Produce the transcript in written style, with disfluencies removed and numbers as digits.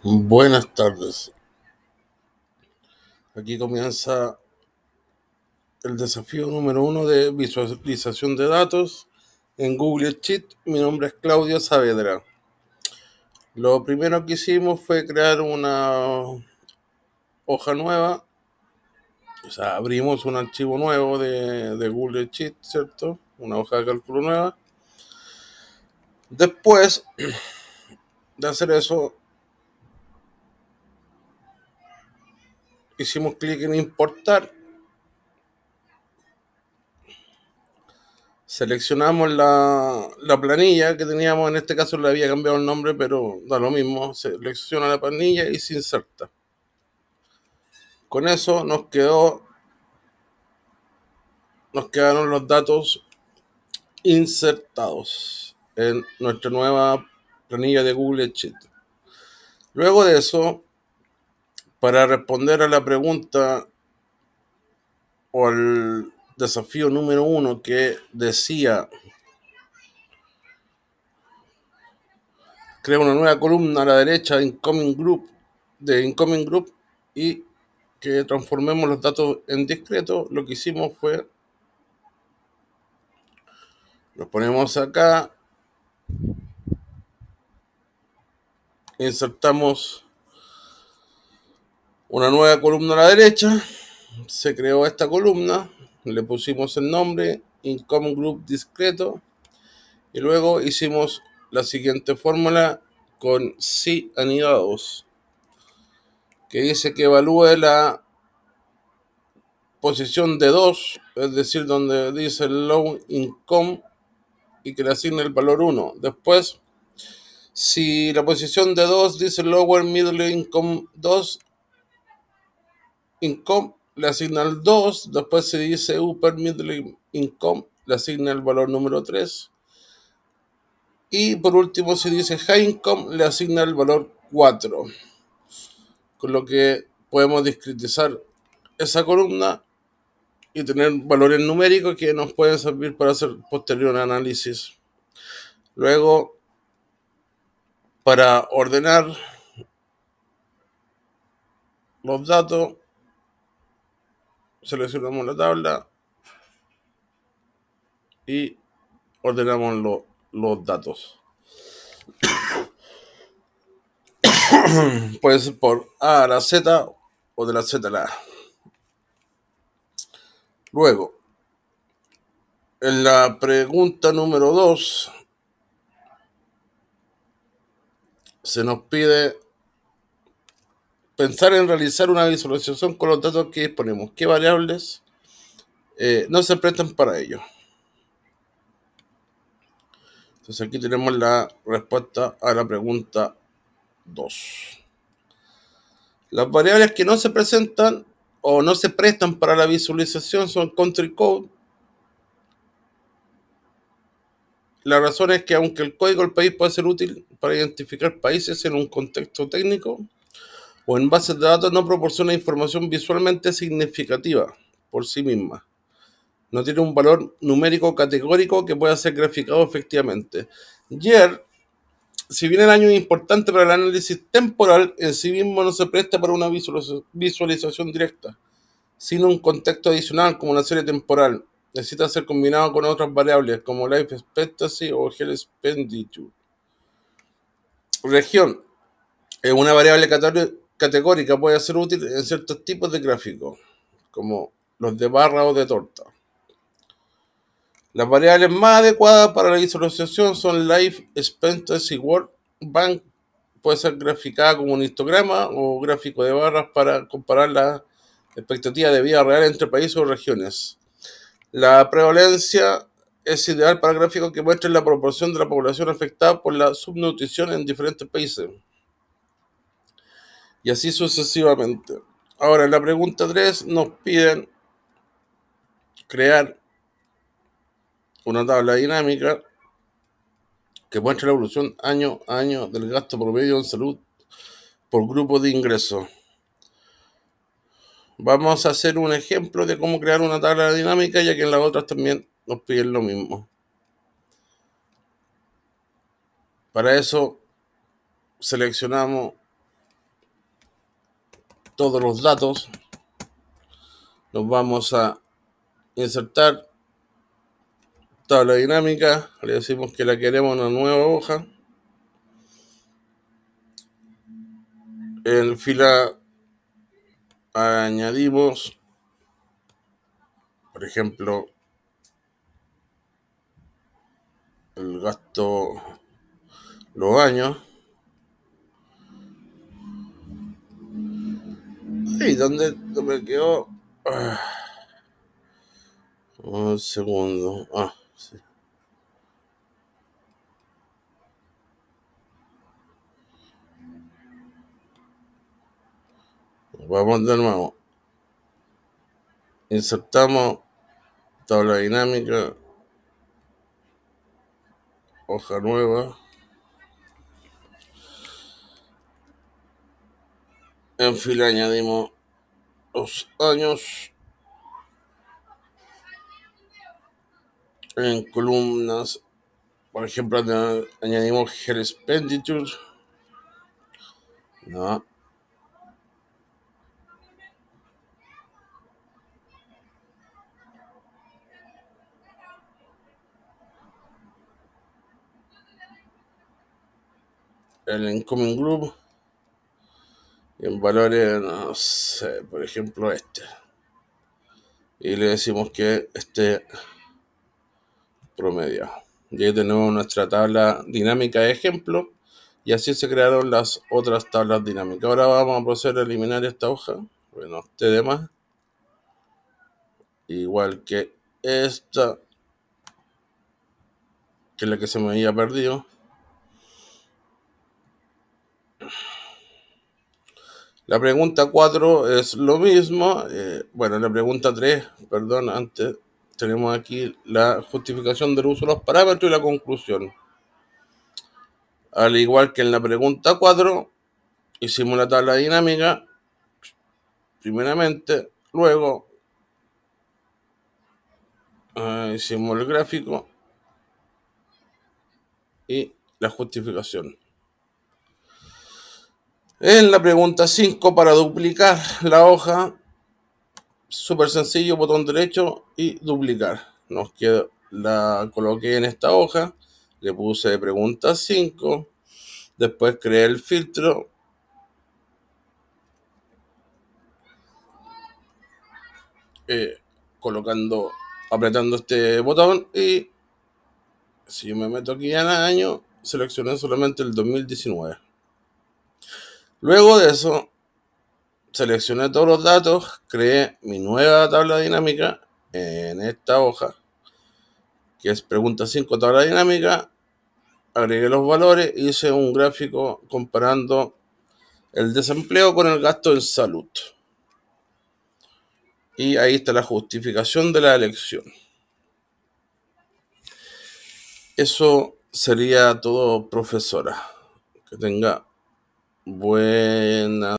Buenas tardes. Aquí comienza el desafío número 1 de visualización de datos en Google Sheet. Mi nombre es Claudio Saavedra. Lo primero que hicimos fue crear una hoja nueva. O sea, abrimos un archivo nuevo de Google Sheet, ¿cierto? Una hoja de cálculo nueva. Después de hacer eso, hicimos clic en importar. Seleccionamos la planilla que teníamos, en este caso le había cambiado el nombre, pero da lo mismo. Selecciona la planilla y se inserta. Con eso nos quedaron los datos insertados en nuestra nueva planilla de Google Sheet. Luego de eso, para responder a la pregunta o al desafío número 1 que decía crea una nueva columna a la derecha Incoming Group de Incoming Group y que transformemos los datos en discreto, lo que hicimos fue los ponemos acá, insertamos una nueva columna a la derecha, se creó esta columna, le pusimos el nombre Incoming Group discreto y luego hicimos la siguiente fórmula con si anidados, que dice que evalúe la posición de 2, es decir, donde dice low income, y que le asigne el valor 1. Después, si la posición de 2 dice lower middle income 2, income le asigna el 2. Después, si dice upper middle income, le asigna el valor número 3. Y por último, si dice high income, le asigna el valor 4. Con lo que podemos discretizar esa columna y tener valores numéricos que nos pueden servir para hacer posterior análisis. Luego, para ordenar los datos, seleccionamos la tabla y ordenamos los datos. Puede ser por A a la Z o de la Z a la A. Luego, en la pregunta número 2, se nos pide pensar en realizar una visualización con los datos que disponemos. ¿Qué variables no se prestan para ello? Entonces aquí tenemos la respuesta a la pregunta 2. Las variables que no se presentan o no se prestan para la visualización son country code. La razón es que aunque el código del país puede ser útil para identificar países en un contexto técnico o en bases de datos, no proporciona información visualmente significativa por sí misma. No tiene un valor numérico categórico que pueda ser graficado efectivamente. YER, si bien el año es importante para el análisis temporal, en sí mismo no se presta para una visualización directa, sino un contexto adicional como una serie temporal. Necesita ser combinado con otras variables como life expectancy o health expenditure. Región es una variable categórica, puede ser útil en ciertos tipos de gráficos, como los de barra o de torta. Las variables más adecuadas para la visualización son life expectancy world bank, puede ser graficada como un histograma o gráfico de barras para comparar la expectativa de vida real entre países o regiones. La prevalencia es ideal para gráficos que muestren la proporción de la población afectada por la subnutrición en diferentes países. Y así sucesivamente. Ahora, en la pregunta 3 nos piden crear una tabla dinámica que muestre la evolución año a año del gasto promedio en salud por grupo de ingresos. Vamos a hacer un ejemplo de cómo crear una tabla dinámica, ya que en las otras también nos piden lo mismo. Para eso seleccionamos todos los datos. Nos vamos a insertar tabla dinámica. Le decimos que la queremos en una nueva hoja. En fila añadimos, por ejemplo, el gasto, los años. ¿Y dónde me quedó? Un segundo. Sí. Vamos de nuevo. Insertamos tabla dinámica, hoja nueva. En fila añadimos los años. En columnas, por ejemplo, añadimos Head Expenditure. No. El Incoming Group. Y en valores, no sé, por ejemplo, este. Y le decimos que esté promedio. Y ahí tenemos nuestra tabla dinámica de ejemplo. Y así se crearon las otras tablas dinámicas. Ahora vamos a proceder a eliminar esta hoja. Bueno, este de más. Igual que esta, que es la que se me había perdido. La pregunta 4 es lo mismo. Bueno, la pregunta 3, perdón, antes tenemos aquí la justificación del uso de los parámetros y la conclusión. Al igual que en la pregunta 4, hicimos la tabla dinámica, primeramente, luego hicimos el gráfico y la justificación. En la pregunta 5, para duplicar la hoja, súper sencillo, botón derecho y duplicar. Nos quedó, la coloqué en esta hoja, le puse pregunta 5, después creé el filtro, colocando, apretando este botón, y si yo me meto aquí en año, seleccioné solamente el 2019. Luego de eso, seleccioné todos los datos, creé mi nueva tabla dinámica en esta hoja, que es pregunta 5, tabla dinámica. Agregué los valores, hice un gráfico comparando el desempleo con el gasto en salud. Y ahí está la justificación de la elección. Eso sería todo, profesora. Que tenga buena